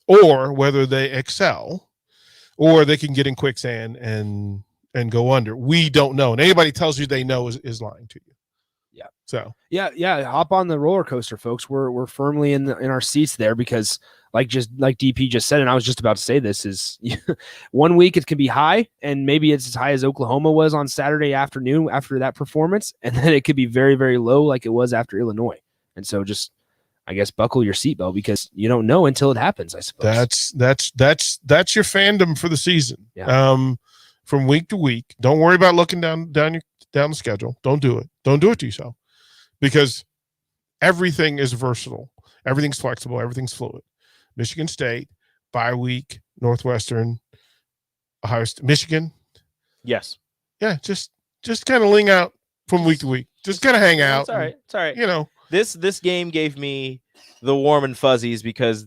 or whether they excel, or they can get in quicksand and go under. We don't know. And anybody tells you they know is lying to you. Yeah. So yeah. Hop on the roller coaster, folks. We're firmly in our seats there because like DP just said, and I was just about to say this is 1 week it can be high, and maybe it's as high as Oklahoma was on Saturday afternoon after that performance, and then it could be very, very low like it was after Illinois. And so just, I guess, buckle your seatbelt because you don't know until it happens, I suppose. That's your fandom for the season. Yeah. From week to week. Don't worry about looking down the schedule. Don't do it. Don't do it to yourself. Because everything is versatile. Everything's flexible. Everything's fluid. Michigan State, bye week, Northwestern, Ohio State, Michigan. Yes. Yeah, just kind of ling out from week to week. Just kind of hang out. It's all right. It's all right. You know. This game gave me the warm and fuzzies because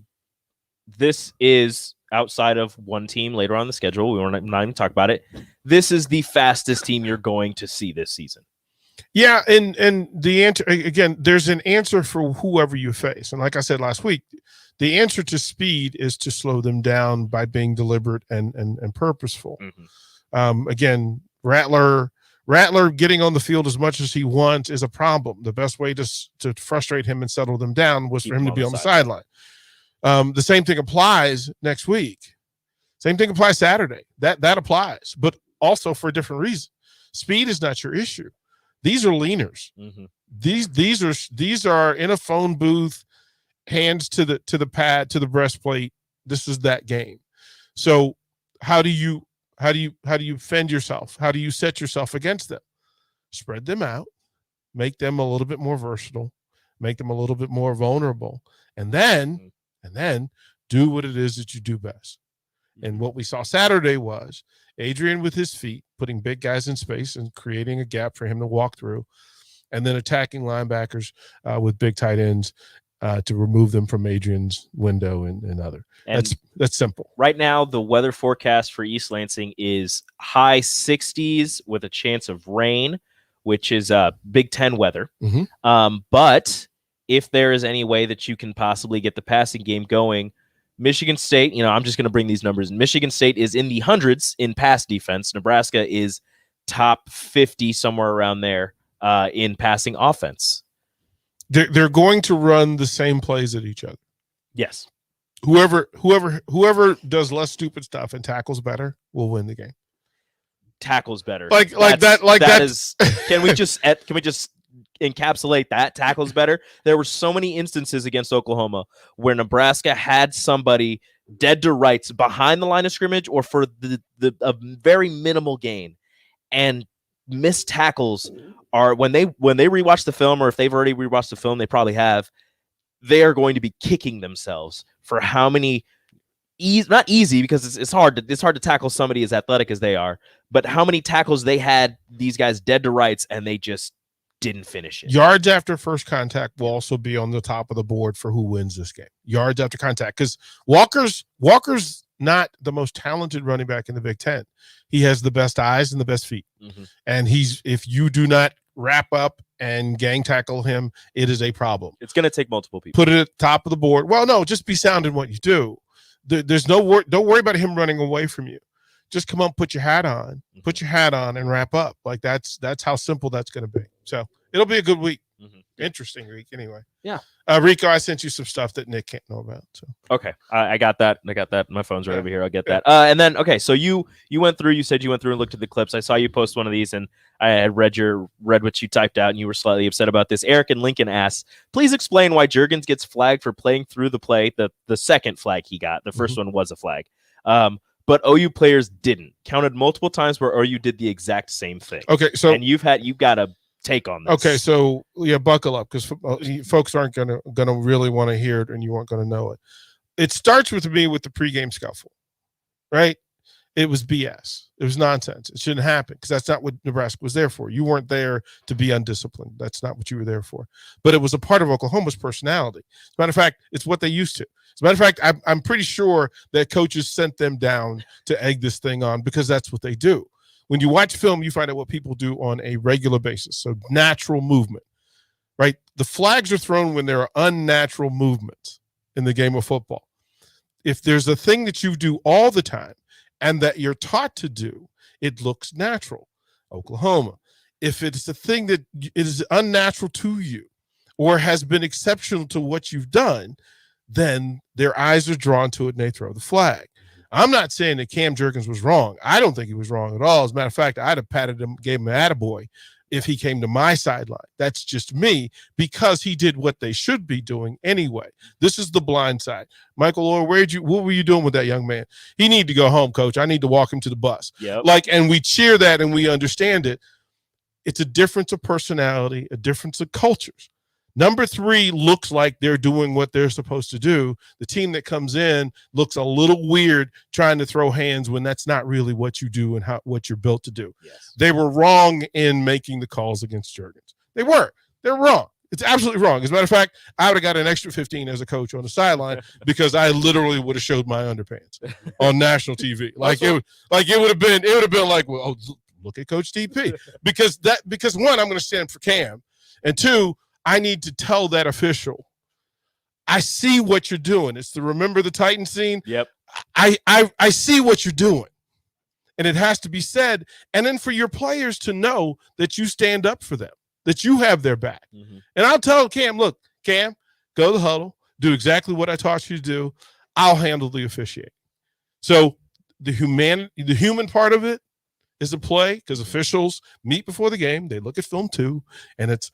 this is outside of one team later on the schedule. We were not even talk about it. This is the fastest team you're going to see this season. Yeah, and the answer again, there's an answer for whoever you face. And like I said last week, the answer to speed is to slow them down by being deliberate and purposeful. Mm-hmm. Again, Rattler getting on the field as much as he wants is a problem. The best way to frustrate him and settle them down was for him to be on the sideline. The same thing applies next week. Same thing applies Saturday. That applies, but also for a different reason. Speed is not your issue. These are leaners. Mm-hmm. These are in a phone booth, hands to the pad, to the breastplate. This is that game. So how do you fend yourself? How do you set yourself against them? Spread them out, make them a little bit more versatile, make them a little bit more vulnerable, and then do what it is that you do best. And what we saw Saturday was Adrian with his feet, putting big guys in space and creating a gap for him to walk through, and then attacking linebackers with big tight ends to remove them from Adrian's window and other. And that's simple. Right now, the weather forecast for East Lansing is high 60s with a chance of rain, which is Big Ten weather. But if there is any way that you can possibly get the passing game going, Michigan State, I'm just going to bring these numbers in. Michigan State is in the hundreds in pass defense. Nebraska is top 50, somewhere around there, in passing offense. They're going to run the same plays at each other. Yes. Whoever does less stupid stuff and tackles better will win the game. Tackles better. Can we just encapsulate that? Tackles better. There were so many instances against Oklahoma where Nebraska had somebody dead to rights behind the line of scrimmage or for a very minimal gain, and missed tackles are when they rewatch the film, or if they've already rewatched the film, they probably have. They are going to be kicking themselves for how many not easy, because it's hard to tackle somebody as athletic as they are, but how many tackles they had these guys dead to rights and they just didn't finish it. Yards after first contact will also be on the top of the board for who wins this game. Yards after contact, because Walker's not the most talented running back in the Big Ten. He has the best eyes and the best feet. And if you do not wrap up and gang tackle him, it is a problem. It's going to take multiple people. Put it at the top of the board. Well, no, just be sound in what you do. There's no don't worry about him running away from you. Just come on, put your hat on, and wrap up. Like that's how simple that's going to be. So it'll be a good week. Interesting week anyway. Yeah. Rico, I sent you some stuff that Nick can't know about. So okay, I got that. My phone's right over here. I'll get that. And then so you went through. You said you went through and looked at the clips. I saw you post one of these, and I had read what you typed out, and you were slightly upset about this. Eric and Lincoln asks, please explain why Juergens gets flagged for playing through the play. The second flag he got. The first one was a flag. But OU players didn't. Counted multiple times where OU did the exact same thing. Okay, so and you've got a take on this. Okay, so buckle up, because folks aren't gonna really want to hear it, and you aren't gonna know it. It starts with me with the pregame scuffle, right? It was BS. It was nonsense. It shouldn't happen, because that's not what Nebraska was there for. You weren't there to be undisciplined. That's not what you were there for. But it was a part of Oklahoma's personality. As a matter of fact, it's what they used to. As a matter of fact, I'm pretty sure that coaches sent them down to egg this thing on, because that's what they do. When you watch film, you find out what people do on a regular basis. So natural movement, right? The flags are thrown when there are unnatural movements in the game of football. If there's a thing that you do all the time and that you're taught to do, it looks natural. Oklahoma. If it's a thing that is unnatural to you or has been exceptional to what you've done, then their eyes are drawn to it and they throw the flag. I'm not saying that Cam Juergens was wrong. I don't think he was wrong at all. As a matter of fact, I'd have patted him, gave him an attaboy if he came to my sideline. That's just me, because he did what they should be doing anyway. This is the blind side. Michael Orr, what were you doing with that young man? He need to go home, coach. I need to walk him to the bus. Yep. And we cheer that and we understand it. It's a difference of personality, a difference of cultures. Number 3 looks like they're doing what they're supposed to do. The team that comes in looks a little weird trying to throw hands when that's not really what you do and what you're built to do. Yes. They were wrong in making the calls against Juergens. They were. They're wrong. It's absolutely wrong. As a matter of fact, I would have got an extra 15 as a coach on the sideline because I literally would have showed my underpants on national TV. It would have been like, well, look at Coach TP. Because one, I'm going to stand for Cam, and 2, I need to tell that official, I see what you're doing. It's the remember the Titan scene. Yep. I see what you're doing. And it has to be said. And then for your players to know that you stand up for them, that you have their back. And I'll tell Cam, look, Cam, go to the huddle, do exactly what I taught you to do. I'll handle the officiating. So the human part of it is a play, because officials meet before the game. They look at film too. And it's,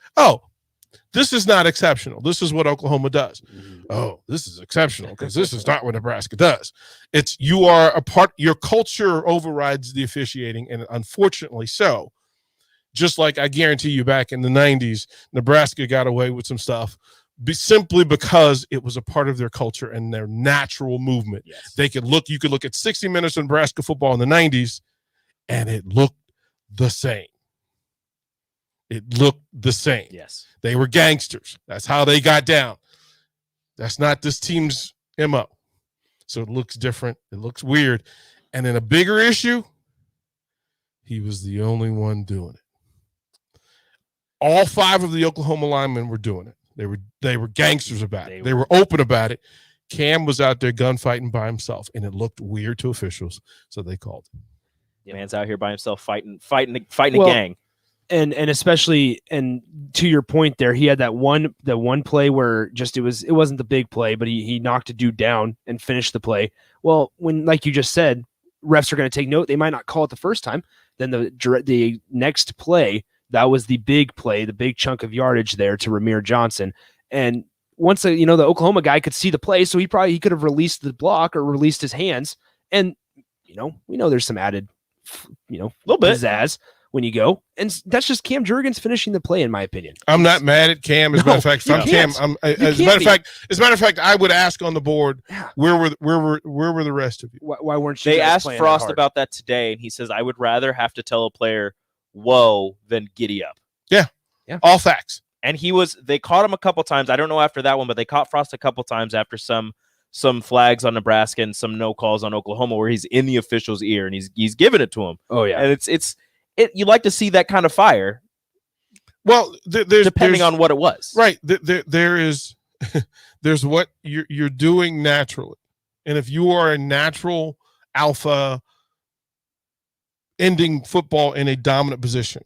this is not exceptional. This is what Oklahoma does. Oh, this is exceptional because this is not what Nebraska does. It's you are a part. Your culture overrides the officiating, and unfortunately so. Just like I guarantee you back in the 90s, Nebraska got away with some stuff simply because it was a part of their culture and their natural movement. Yes. You could look at 60 Minutes of Nebraska football in the 90s, and it looked the same. It looked the same. Yes. They were gangsters. That's how they got down. That's not this team's MO. So it looks different. It looks weird. And in a bigger issue, he was the only one doing it. All 5 of the Oklahoma linemen were doing it. They were gangsters about it. They were open about it. Cam was out there gunfighting by himself, and it looked weird to officials, so they called him. Yeah, man's out here by himself fighting a gang. And especially, and to your point there, he had that one play where it wasn't the big play, but he knocked a dude down and finished the play. Well, when, like you just said, refs are going to take note. They might not call it the first time. Then the next play, that was the big play, the big chunk of yardage there to Ramir Johnson. And once the Oklahoma guy could see the play, so he could have released the block or released his hands. And we know there's some added little bit pizzazz when you go, and that's just Cam Jurgens finishing the play, in my opinion. I'm not mad at Cam. As a matter of fact, as a matter of fact, I would ask on the board, where were the rest of you? Why weren't you? They asked Frost about that today, and he says, "I would rather have to tell a player, whoa, than giddy up." Yeah. All facts. And they caught him a couple times. I don't know after that one, but they caught Frost a couple times after some flags on Nebraska and some no calls on Oklahoma, where he's in the official's ear and he's giving it to him. Oh yeah, and you like to see that kind of fire. Well, depending on what it was, right? There's what you're doing naturally, and if you are a natural alpha, ending football in a dominant position,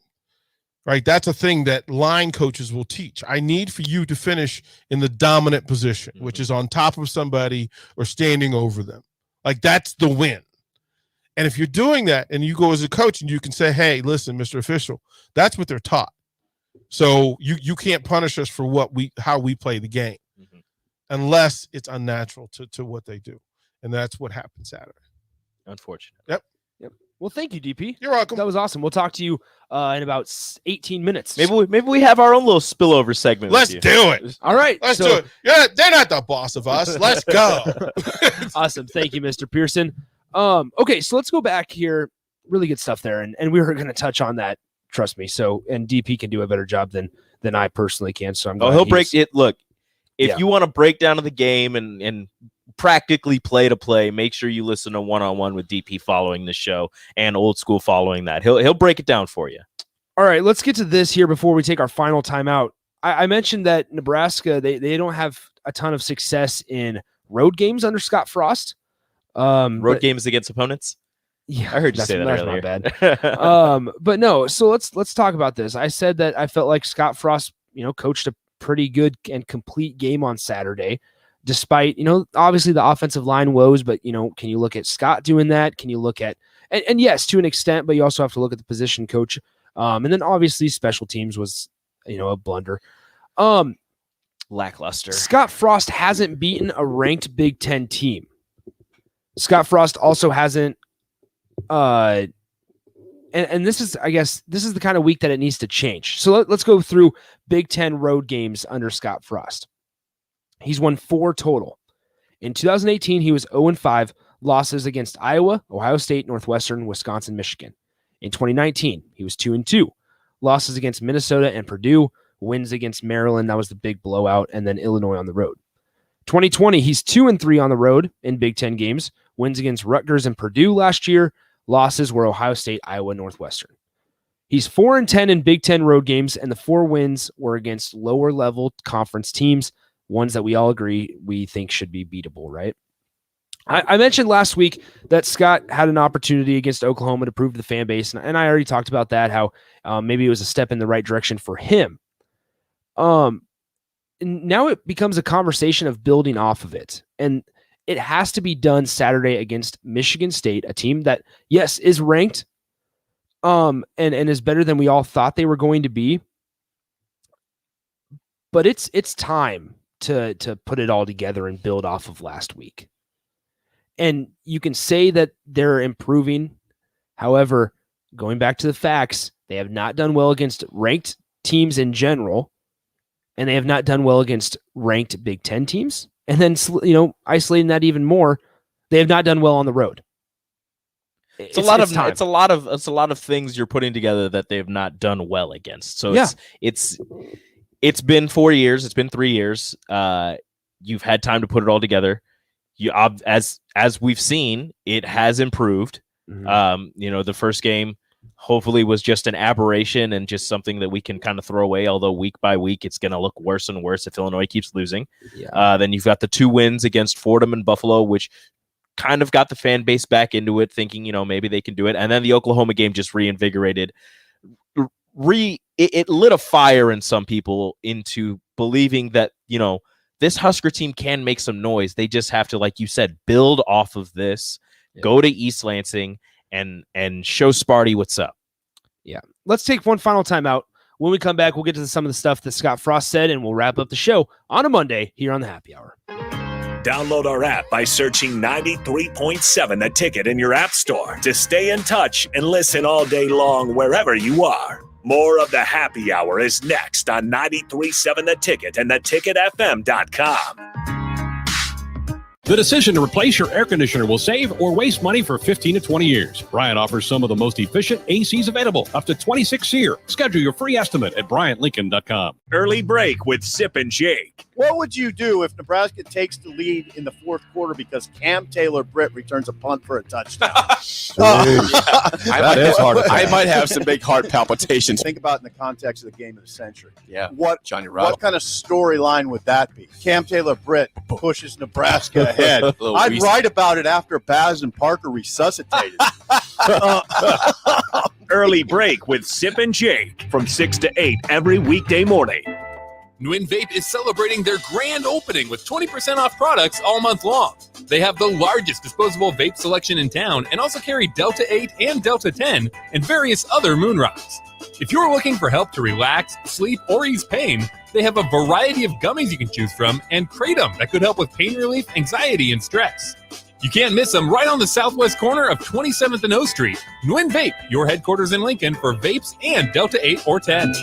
right? That's a thing that line coaches will teach. I need for you to finish in the dominant position, which is on top of somebody or standing over them. Like, that's the win. And if you're doing that and you go as a coach and you can say, hey, listen, Mr. Official, that's what they're taught. So you can't punish us for how we play the game unless it's unnatural to what they do. And that's what happened Saturday. Unfortunate. Yep. Well, thank you, DP. You're welcome. That was awesome. We'll talk to you in about 18 minutes. Maybe we have our own little spillover segment. Let's do it. All right. Let's do it. Yeah, they're not the boss of us. Let's go. Awesome. Thank you, Mr. Pearson. Okay, so let's go back here. Really good stuff there. And we were going to touch on that. Trust me. So, and DP can do a better job than I personally can. So he'll break it. Look, if you want to break down of the game and practically play to play, make sure you listen to One-on-One with DP following the show and Old School following that. He'll break it down for you. All right, let's get to this here before we take our final timeout. I mentioned that Nebraska, they don't have a ton of success in road games under Scott Frost. Road games against opponents? Yeah, I heard you say that that's earlier. Not bad. But no, so let's talk about this. I said that I felt like Scott Frost, coached a pretty good and complete game on Saturday, despite, obviously the offensive line woes, but, can you look at Scott doing that? Can you look at, and yes, to an extent, but you also have to look at the position coach. And then obviously special teams was, a blunder. Lackluster. Scott Frost hasn't beaten a ranked Big Ten team. Scott Frost also hasn't, and this is, I guess, this is the kind of week that it needs to change. So let's go through Big Ten road games under Scott Frost. He's won 4 total. In 2018, he was 0-5, losses against Iowa, Ohio State, Northwestern, Wisconsin, Michigan. In 2019, he was 2-2, losses against Minnesota and Purdue, wins against Maryland, that was the big blowout, and then Illinois on the road. 2020, he's 2-3 on the road in Big Ten games, wins against Rutgers and Purdue last year, losses were Ohio State, Iowa, Northwestern. He's 4-10 in Big Ten road games, and the 4 wins were against lower-level conference teams, ones that we all agree we think should be beatable, right? I mentioned last week that Scott had an opportunity against Oklahoma to prove to the fan base, and I already talked about that, how maybe it was a step in the right direction for him. Now it becomes a conversation of building off of it, and it has to be done Saturday against Michigan State, a team that, yes, is ranked and is better than we all thought they were going to be. But it's time to put it all together and build off of last week. And you can say that they're improving. However, going back to the facts, they have not done well against ranked teams in general. and they have not done well against ranked Big Ten teams. And then, isolating that even more, they have not done well on the road. It's a lot of things you're putting together that they've not done well against. So it's been 4 years. It's been 3 years. You've had time to put it all together. As we've seen, it has improved. Mm-hmm. The first game hopefully was just an aberration and just something that we can kind of throw away. Although week by week, it's going to look worse and worse if Illinois keeps losing. Yeah. Then you've got the 2 wins against Fordham and Buffalo, which kind of got the fan base back into it, thinking, maybe they can do it. And then the Oklahoma game just reinvigorated. It lit a fire in some people into believing that, this Husker team can make some noise. They just have to, like you said, build off of this, go to East Lansing and show Sparty what's up. Yeah. Let's take one final time out. When we come back, we'll get to some of the stuff that Scott Frost said, and we'll wrap up the show on a Monday here on the Happy Hour. Download our app by searching 93.7 The Ticket in your app store to stay in touch and listen all day long wherever you are. More of the Happy Hour is next on 93.7 The Ticket and theticketfm.com. The decision to replace your air conditioner will save or waste money for 15 to 20 years. Bryant offers some of the most efficient ACs available, up to 26 year. Schedule your free estimate at BryantLincoln.com. Early break with Sip and Jake. What would you do if Nebraska takes the lead in the fourth quarter because Cam Taylor-Britt returns a punt for a touchdown? That is hard. I might have some big heart palpitations. Think about it in the context of the game of the century. Yeah. Johnny Rod. What kind of storyline would that be? Cam Taylor-Britt pushes Nebraska ahead. I'd write about it after Baz and Parker resuscitated. Early break with Sip and Jake from 6 to 8 every weekday morning. Nguyen Vape is celebrating their grand opening with 20% off products all month long. They have the largest disposable vape selection in town and also carry Delta 8 and Delta 10 and various other moon rocks. If you're looking for help to relax, sleep, or ease pain, they have a variety of gummies you can choose from and Kratom that could help with pain relief, anxiety, and stress. You can't miss them right on the southwest corner of 27th and O Street. Nguyen Vape, your headquarters in Lincoln for vapes and Delta 8 or 10.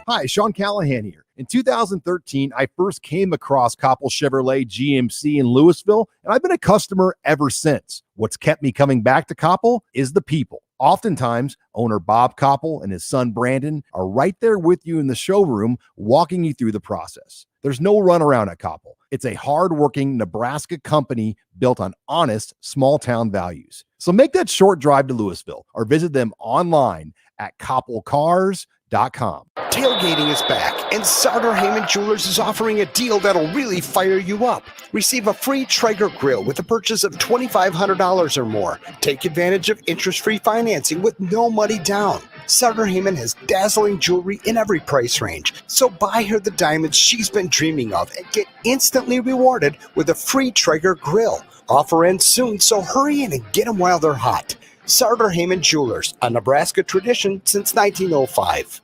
Hi, Sean Callahan here. In 2013, I first came across Koppel Chevrolet GMC in Louisville, and I've been a customer ever since. What's kept me coming back to Koppel is the people. Oftentimes, owner Bob Koppel and his son Brandon are right there with you in the showroom, walking you through the process. There's no runaround at Koppel. It's a hardworking Nebraska company built on honest, small-town values. So make that short drive to Louisville or visit them online at koppelcars.com. Tailgating is back, and Sartor Heyman Jewelers is offering a deal that'll really fire you up. Receive a free Traeger grill with a purchase of $2,500 or more. Take advantage of interest-free financing with no money down. Sartor Heyman has dazzling jewelry in every price range, so buy her the diamonds she's been dreaming of and get instantly rewarded with a free Traeger grill. Offer ends soon, so hurry in and get them while they're hot. Sartor Heyman Jewelers, a Nebraska tradition since 1905.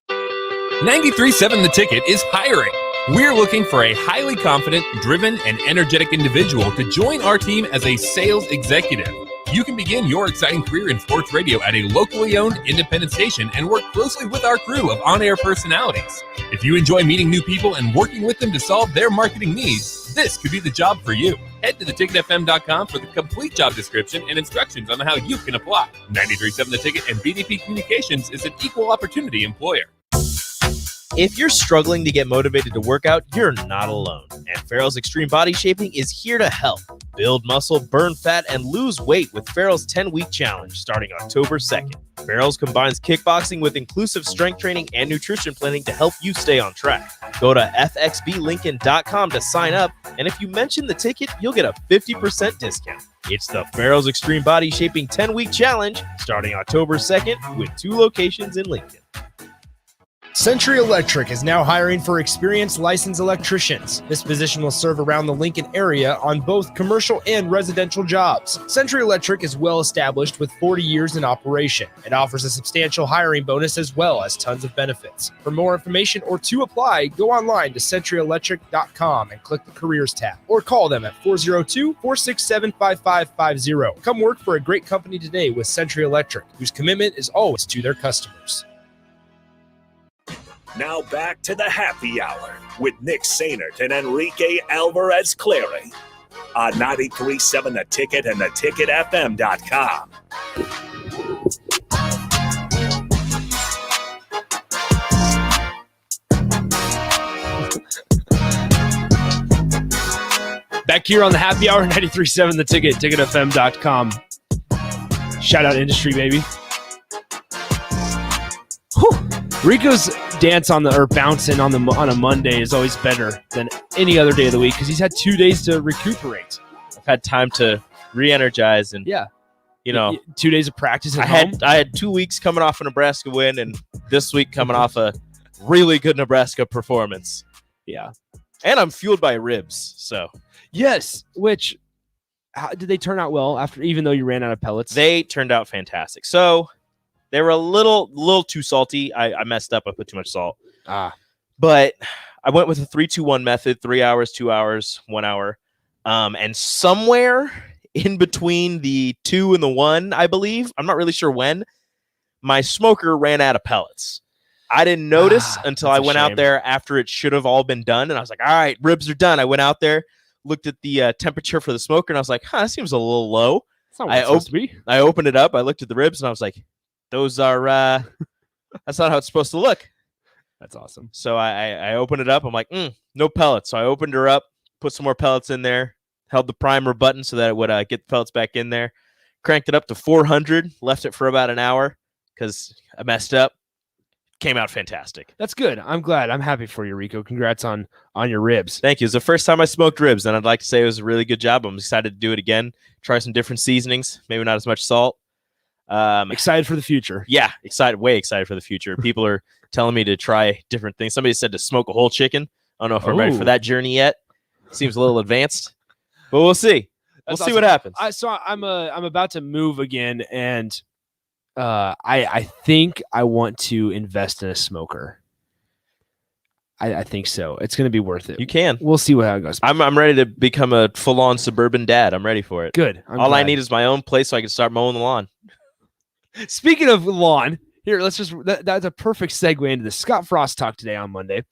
93.7 The Ticket is hiring. We're looking for a highly confident, driven, and energetic individual to join our team as a sales executive. You can begin your exciting career in sports radio at a locally owned independent station and work closely with our crew of on-air personalities. If you enjoy meeting new people and working with them to solve their marketing needs, this could be the job for you. Head to theticketfm.com for the complete job description and instructions on how you can apply. 93.7 The Ticket and BDP Communications is an equal opportunity employer. If you're struggling to get motivated to work out, you're not alone. And Farrell's Extreme Body Shaping is here to help. Build muscle, burn fat, and lose weight with Farrell's 10-week challenge starting October 2nd. Farrell's combines kickboxing with inclusive strength training and nutrition planning to help you stay on track. Go to fxblincoln.com to sign up, and if you mention the ticket, you'll get a 50% discount. It's the Farrell's Extreme Body Shaping 10-week challenge starting October 2nd with 2 locations in Lincoln. Century Electric is now hiring for experienced licensed electricians. This position will serve around the Lincoln area on both commercial and residential jobs. Century Electric is well established with 40 years in operation. It offers a substantial hiring bonus as well as tons of benefits. For more information or to apply, go online to centuryelectric.com and click the careers tab or call them at 402-467-5550. Come work for a great company today with Century Electric, whose commitment is always to their customers. Now back to the happy hour with Nick Sainert and Enrique Alvarez Clary on 93.7 The Ticket and theticketfm.com. Back here on the happy hour, 93.7 The Ticket, ticketfm.com. Shout out industry, baby. Whew. Rico's dance bouncing on a Monday is always better than any other day of the week because he's had 2 days to recuperate. I've had time to re-energize and 2 days of practice at I home. had 2 weeks coming off a Nebraska win, and this week coming off a really good Nebraska performance. Yeah, and I'm fueled by ribs. So yes, which did they turn out well after? Even though you ran out of pellets, they turned out fantastic. So they were a little too salty. I messed up. I put too much salt. But I went with a 3-2-1 method: 3 hours, 2 hours, 1 hour, and somewhere in between the 2 and the 1, I believe, I'm not really sure when, my smoker ran out of pellets. I didn't notice until I went out there after it should have all been done, and I was like, all right, ribs are done. I went out there, looked at the temperature for the smoker, and I was like, that seems a little low. That's not what it's supposed to be. I opened it up, I looked at the ribs, and I was like, those are that's not how it's supposed to look. That's awesome. So I opened it up. I'm like, no pellets. So I opened her up, put some more pellets in there, held the primer button so that it would get the pellets back in there, cranked it up to 400, left it for about an hour because I messed up. Came out fantastic. That's good. I'm glad. I'm happy for you, Rico. Congrats on your ribs. Thank you. It's the first time I smoked ribs, and I'd like to say it was a really good job. I'm excited to do it again. Try some different seasonings, maybe not as much salt. Excited for the future. Yeah, way excited for the future. People are telling me to try different things. Somebody said to smoke a whole chicken. I don't know if I'm ready for that journey yet. Seems a little advanced, but we'll see. We'll see what happens. I'm about to move again, and I think I want to invest in a smoker. I think so. It's going to be worth it. You can. We'll see how it goes. I'm ready to become a full-on suburban dad. I'm ready for it. Good. All I need is my own place so I can start mowing the lawn. Speaking of lawn, here, let's just that's a perfect segue into this. Scott Frost talked today on Monday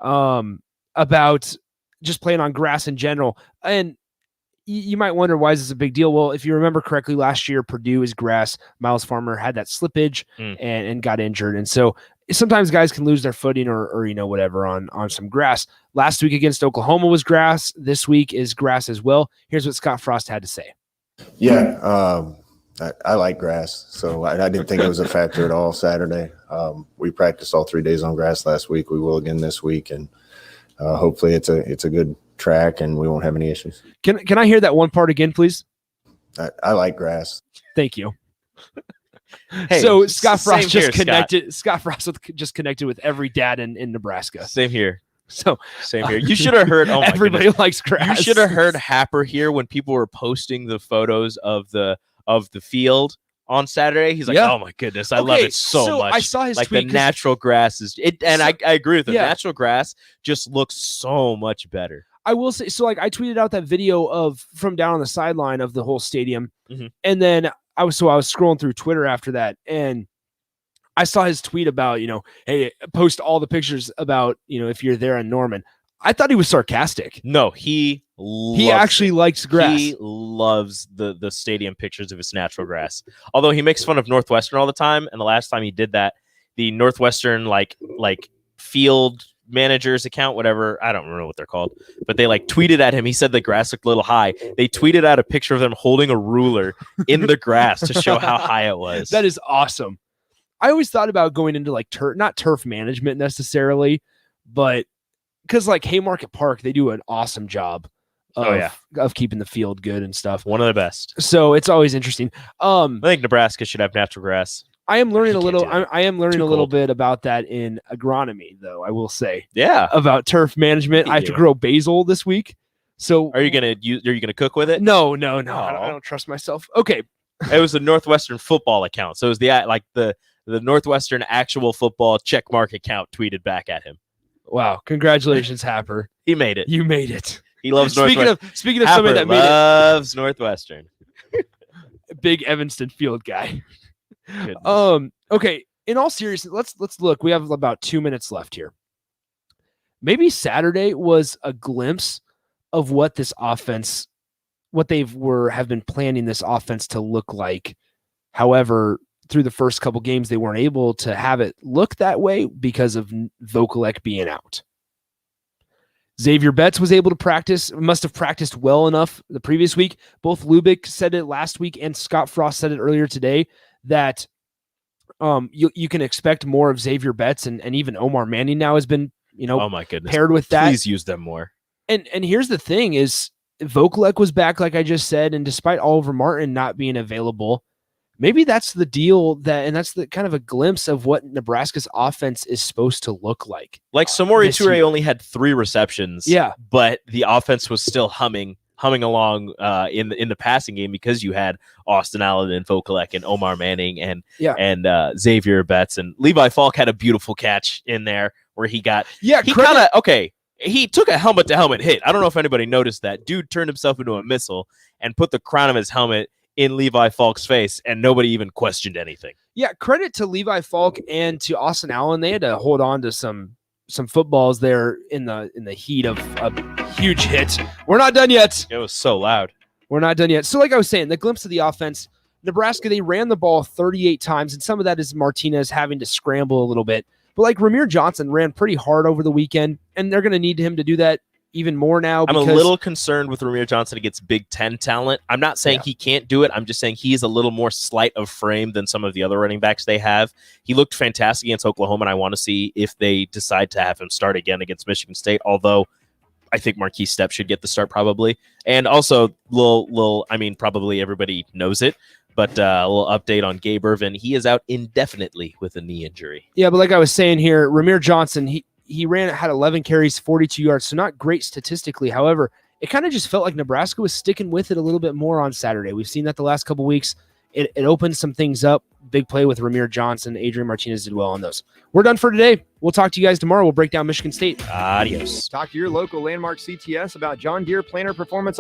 about just playing on grass in general. And you might wonder, why is this a big deal? Well, if you remember correctly, last year, Purdue is grass. Miles Farmer had that slippage and got injured. And so sometimes guys can lose their footing or whatever on some grass. Last week against Oklahoma was grass. This week is grass as well. Here's what Scott Frost had to say. Yeah, I like grass, so I didn't think it was a factor at all Saturday. We practiced all 3 days on grass last week. We will again this week, and hopefully it's a good track and we won't have any issues. Can I hear that one part again, please? I like grass. Thank you. Hey, so Scott Frost same just here, connected. Scott Frost just connected with every dad in Nebraska. Same here. So same here. You should have heard. Oh my everybody goodness. likes grass. You should have heard Happer here when people were posting the photos of the field on Saturday. He's like, Yeah. oh my goodness, I love it so much. I saw his like tweet the 'cause- natural grass is it, and I agree with him. Yeah. Natural grass just looks so much better. I will say, so like I tweeted out that video from down on the sideline of the whole stadium. Mhm. And then I was scrolling through Twitter after that, and I saw his tweet about, hey, post all the pictures about, if you're there in Norman. I thought he was sarcastic. No, he actually likes grass. He loves the stadium pictures of his natural grass. Although he makes fun of Northwestern all the time, and the last time he did that, the Northwestern like field managers account, whatever, I don't remember what they're called, but they tweeted at him. He said the grass looked a little high. They tweeted out a picture of them holding a ruler in the grass to show how high it was. That is awesome. I always thought about going into not turf management necessarily, but because Haymarket Park, they do an awesome job of keeping the field good and stuff. One of the best. So it's always interesting. I think Nebraska should have natural grass. I am learning a little. I am learning a little bit about that in agronomy, though. I will say, about turf management. I have to grow basil this week. So, are you gonna cook with it? No. I don't trust myself. Okay, it was the Northwestern football account, so it was the Northwestern actual football checkmark account tweeted back at him. Wow! Congratulations, Happer. He made it. You made it. He loves Northwestern. Speaking of somebody that loves Northwestern. Big Evanston field guy. Goodness. Okay. in all seriousness, let's look. We have about 2 minutes left here. Maybe Saturday was a glimpse of what this offense, what have been planning this offense to look like. However, through the first couple games, they weren't able to have it look that way because of Vokalek being out. Xavier Betts was able to practice, must have practiced well enough the previous week. Both Lubick said it last week and Scott Frost said it earlier today that you can expect more of Xavier Betts, and even Omar Manning now has been, oh my goodness, paired with that. Please use them more. And here's the thing is Vokalek was back, like I just said, and despite Oliver Martin not being available, maybe that's the deal and that's the kind of a glimpse of what Nebraska's offense is supposed to look like. Like Samori Toure only had 3 receptions. Yeah. But the offense was still humming along in the passing game because you had Austin Allen and Vokalek and Omar Manning and Xavier Betts, and Levi Falk had a beautiful catch in there where he took a helmet to helmet hit. I don't know if anybody noticed that. Dude turned himself into a missile and put the crown of his helmet in Levi Falk's face, and nobody even questioned anything. Yeah, credit to Levi Falk and to Austin Allen. They had to hold on to some footballs there in the heat of a huge hit. We're not done yet. It was so loud. We're not done yet. So like I was saying, the glimpse of the offense, Nebraska, they ran the ball 38 times, and some of that is Martinez having to scramble a little bit. But like Ramir Johnson ran pretty hard over the weekend, and they're going to need him to do that even more now. I'm a little concerned with Ramir Johnson against Big Ten talent. I'm not saying he can't do it. I'm just saying he's a little more slight of frame than some of the other running backs they have. He looked fantastic against Oklahoma, and I want to see if they decide to have him start again against Michigan State, although I think Marquise Stepp should get the start probably. And also, probably everybody knows it, but a little update on Gabe Irvin. He is out indefinitely with a knee injury. Yeah, but like I was saying here, Ramir Johnson, he had 11 carries, 42 yards, so not great statistically. However, it kind of just felt like Nebraska was sticking with it a little bit more on Saturday. We've seen that the last couple weeks. It opened some things up. Big play with Ramir Johnson. Adrian Martinez did well on those. We're done for today. We'll talk to you guys tomorrow. We'll break down Michigan State. Adios. Talk to your local Landmark CTS about John Deere planter performance